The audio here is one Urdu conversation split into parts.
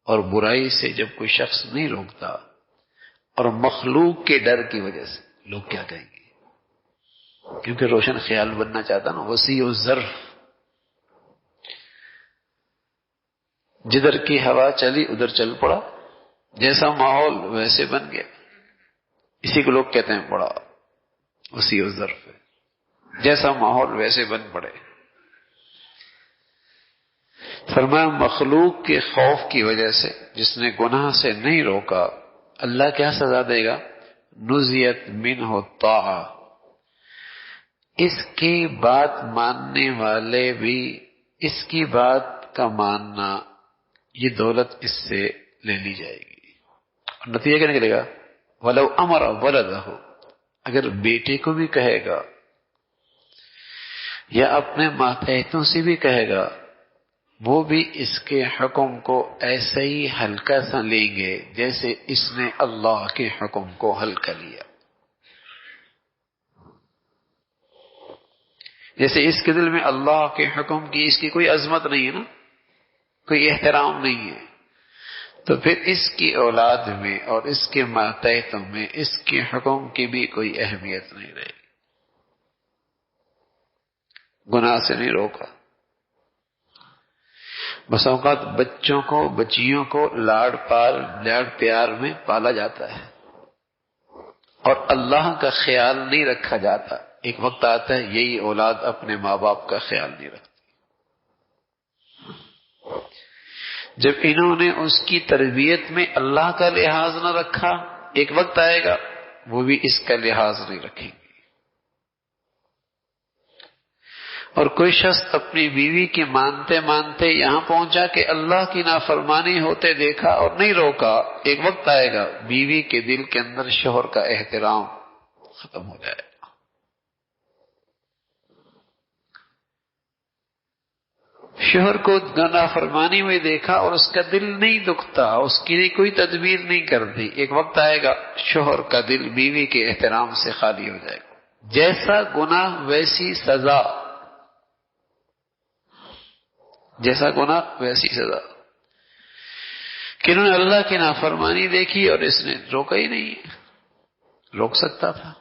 اور برائی سے جب کوئی شخص نہیں روکتا اور مخلوق کے ڈر کی وجہ سے، لوگ کیا کہیں گے؟ کیونکہ روشن خیال بننا چاہتا نا، وسیع الظرف، جدھر کی ہوا چلی ادھر چل پڑا، جیسا ماحول ویسے بن گیا. اسی کو لوگ کہتے ہیں بڑا وسیع الظرف ہے، جیسا ماحول ویسے بن پڑے. فرمایا مخلوق کے خوف کی وجہ سے جس نے گناہ سے نہیں روکا، اللہ کیا سزا دے گا؟ نزیت منہ الطاعہ، اس کی بات ماننے والے بھی اس کی بات کا ماننا، یہ دولت اس سے لے لی جائے گی. اور نتیجہ کیا نکلے گا؟ وَلَوْ أَمَرَ وَلَدَهُ، اگر بیٹے کو بھی کہے گا یا اپنے ماتحتوں سے بھی کہے گا، وہ بھی اس کے حکم کو ایسے ہی ہلکا سا لیں گے جیسے اس نے اللہ کے حکم کو ہلکا لیا. جیسے اس کے دل میں اللہ کے حکم کی اس کی کوئی عظمت نہیں ہے نا، کوئی احترام نہیں ہے، تو پھر اس کی اولاد میں اور اس کے ماتحتوں میں اس کے حکم کی بھی کوئی اہمیت نہیں رہے گی. گناہ سے نہیں روکا. بس اوقات بچوں کو، بچیوں کو لاڑ پیار میں پالا جاتا ہے اور اللہ کا خیال نہیں رکھا جاتا. ایک وقت آتا ہے یہی اولاد اپنے ماں باپ کا خیال نہیں رکھتی. جب انہوں نے اس کی تربیت میں اللہ کا لحاظ نہ رکھا، ایک وقت آئے گا وہ بھی اس کا لحاظ نہیں رکھیں گے. اور کوئی شخص اپنی بیوی کے مانتے مانتے یہاں پہنچا کہ اللہ کی نافرمانی ہوتے دیکھا اور نہیں روکا، ایک وقت آئے گا بیوی کے دل کے اندر شوہر کا احترام ختم ہو جائے گا. شوہر کو نافرمانی میں دیکھا اور اس کا دل نہیں دکھتا، اس کی لیے کوئی تدبیر نہیں کرتی، ایک وقت آئے گا شوہر کا دل بیوی کے احترام سے خالی ہو جائے گا. جیسا گناہ ویسی سزا، جیسا گناہ ویسی سزا. کہ انہوں نے اللہ کی نافرمانی دیکھی اور اس نے روکا ہی نہیں. روک سکتا تھا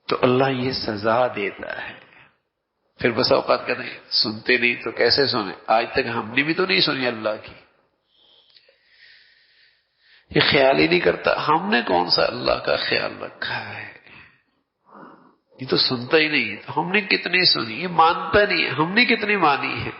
تو اللہ یہ سزا دیتا ہے. پھر بس اوقات کہتے ہیں سنتے نہیں تو کیسے سنیں؟ آج تک ہم نے بھی تو نہیں سنی اللہ کی، یہ خیال ہی نہیں کرتا. ہم نے کون سا اللہ کا خیال رکھا ہے؟ یہ تو سنتا ہی نہیں. تو ہم نے کتنی سنی؟ یہ مانتا نہیں ہے، ہم نے کتنی مانی ہے؟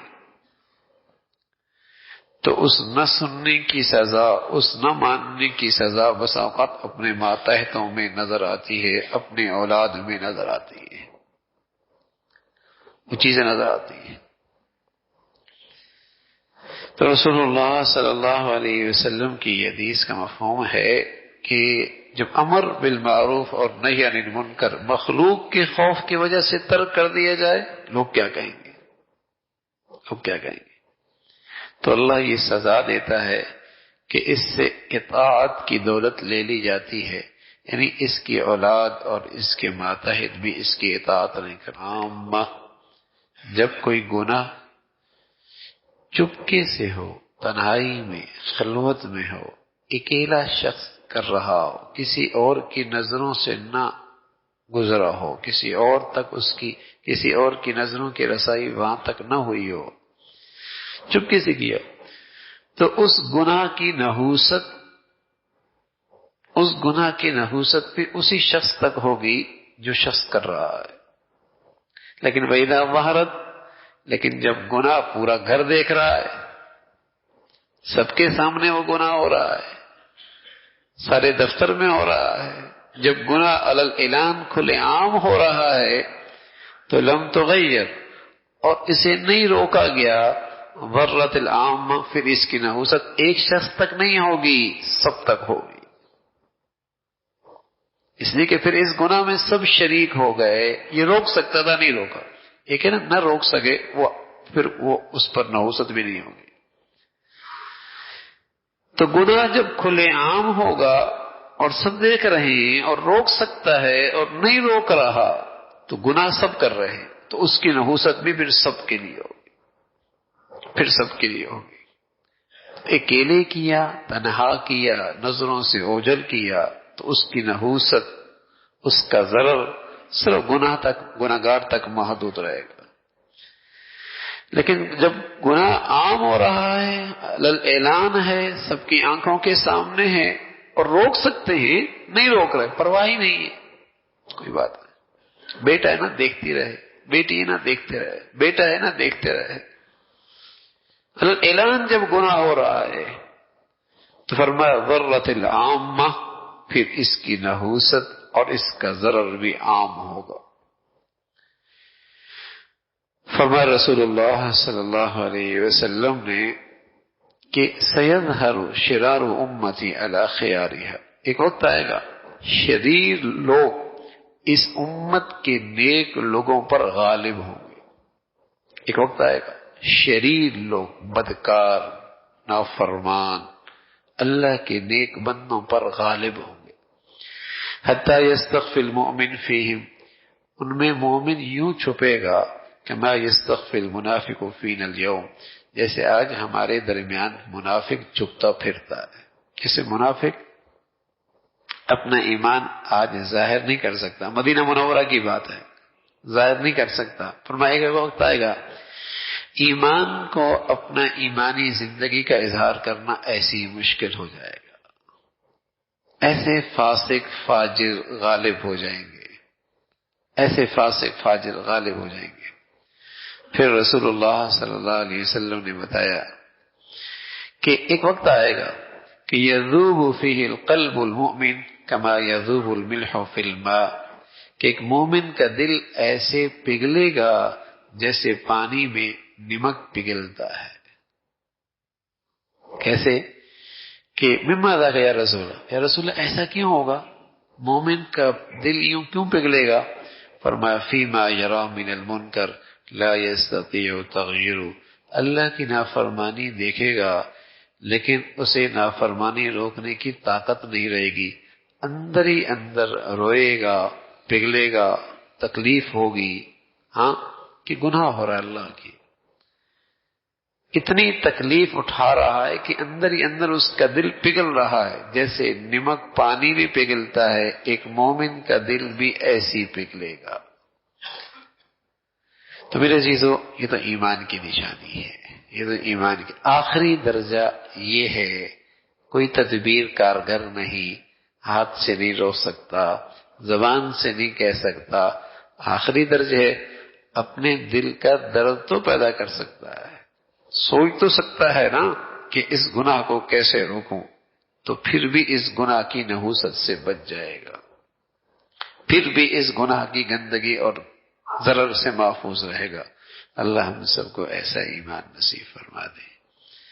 تو اس نہ سننے کی سزا، اس نہ ماننے کی سزا بس اوقات اپنے ماتحتوں میں نظر آتی ہے، اپنے اولاد میں نظر آتی ہے، وہ چیزیں نظر آتی ہیں. تو رسول اللہ صلی اللہ علیہ وسلم کی یہ حدیث کا مفہوم ہے کہ جب امر بالمعروف اور نہی عن المنکر مخلوق کے خوف کی وجہ سے ترک کر دیا جائے، لوگ کیا کہیں گے؟ لوگ کیا کہیں گے؟ تو اللہ یہ سزا دیتا ہے کہ اس سے اطاعت کی دولت لے لی جاتی ہے، یعنی اس کی اولاد اور اس کے ماتحت بھی اس کی اطاعت نہیں کرنا. جب کوئی گناہ چپکے سے ہو، تنہائی میں، خلوت میں ہو، اکیلا شخص کر رہا ہو، کسی اور کی نظروں سے نہ گزرا ہو، کسی اور کی نظروں کی رسائی وہاں تک نہ ہوئی ہو، چپکے سے کیا، تو اس گناہ کی نحوست بھی اسی شخص تک ہوگی جو شخص کر رہا ہے. لیکن وَإِذَا ظَهَرَتْ، لیکن جب گناہ پورا گھر دیکھ رہا ہے، سب کے سامنے وہ گناہ ہو رہا ہے، سارے دفتر میں ہو رہا ہے، جب گناہ علی الاعلان کھلے عام ہو رہا ہے، تو لم تغیر، اور اسے نہیں روکا گیا، ورت العام، پھر اس کی نحوست ایک شخص تک نہیں ہوگی، سب تک ہوگی. اس لیے کہ پھر اس گناہ میں سب شریک ہو گئے. یہ روک سکتا تھا، نہیں روکا. ایک ہے نا نہ روک سکے، پھر وہ اس پر نحوست بھی نہیں ہوگی. تو گناہ جب کھلے عام ہوگا اور سب دیکھ رہے ہیں اور روک سکتا ہے اور نہیں روک رہا، تو گناہ سب کر رہے ہیں، تو اس کی نحوست بھی پھر سب کے لیے ہوگی. پھر سب کے لیے ہوگی. اکیلے کیا، تنہا کیا، نظروں سے اوجھل کیا تو اس کی نحوست، اس کا ضرر صرف گناہگار تک محدود رہے گا. لیکن جب گناہ عام ہو رہا ہے، اعلان ہے، سب کی آنکھوں کے سامنے ہے اور روک سکتے ہیں، نہیں روک رہے، پرواہ ہی نہیں ہے، کوئی بات نہیں. بیٹا ہے نا دیکھتی رہے، بیٹی ہے نا دیکھتے رہے، بیٹا ہے نا دیکھتے رہے. اعلان جب گناہ ہو رہا ہے تو فرمایا ضرت العامہ، پھر اس کی نحوست اور اس کا ضرر بھی عام ہوگا. فرمایا رسول اللہ صلی اللہ علیہ وسلم نے کہ سیظہر شرار امتی علی خیارها، ایک وقت آئے گا شریر لوگ اس امت کے نیک لوگوں پر غالب ہوں گے. ایک وقت آئے گا شریر لوگ، بدکار، نافرمان اللہ کے نیک بندوں پر غالب ہوں گے. حتی یستخفی المؤمن فیہم، ان میں مومن یوں چھپے گا کما یستخفی المنافق فینا اليوم، جیسے آج ہمارے درمیان منافق چھپتا پھرتا ہے. جیسے منافق اپنا ایمان آج ظاہر نہیں کر سکتا، مدینہ منورہ کی بات ہے، ظاہر نہیں کر سکتا. فرمائے گا وقت آئے گا ایمان کو، اپنا ایمانی زندگی کا اظہار کرنا ایسی مشکل ہو جائے گا. ایسے فاسق فاجر غالب ہو جائیں گے، ایسے فاسق فاجر غالب ہو جائیں گے. پھر رسول اللہ صلی اللہ علیہ وسلم نے بتایا کہ ایک وقت آئے گا کہ یذوب فیہ القلب المؤمن کما یذوب الملح فی الماء، کہ ایک مومن کا دل ایسے پگھلے گا جیسے پانی میں نمک پگھلتا ہے. کیسے کہ مما ذاک یا رسول اللہ ایسا کیوں ہوگا، مومن کا دل یوں کیوں پگھلے گا؟ فرمایا فیما یرا من المنکر لا یستطیع تغییرہ، اللہ کی نافرمانی دیکھے گا لیکن اسے نافرمانی روکنے کی طاقت نہیں رہے گی، اندر ہی اندر روئے گا، پگھلے گا، تکلیف ہوگی، ہاں کہ گناہ ہو رہا ہے اللہ کی. اتنی تکلیف اٹھا رہا ہے کہ اندر ہی اندر اس کا دل پگھل رہا ہے جیسے نمک پانی بھی پگھلتا ہے. ایک مومن کا دل بھی ایسی پگھلے گا. تو میرے عزیزو، یہ تو ایمان کی نشانی ہے، یہ تو ایمان کی آخری درجہ یہ ہے. کوئی تدبیر کارگر نہیں، ہاتھ سے نہیں روک سکتا، زبان سے نہیں کہہ سکتا. آخری درجہ ہے اپنے دل کا درد تو پیدا کر سکتا ہے، سوچ تو سکتا ہے نا کہ اس گناہ کو کیسے روکوں، تو پھر بھی اس گناہ کی نحوست سے بچ جائے گا، پھر بھی اس گناہ کی گندگی اور ضرر سے محفوظ رہے گا. اللہ ہم سب کو ایسا ایمان نصیب فرما دے.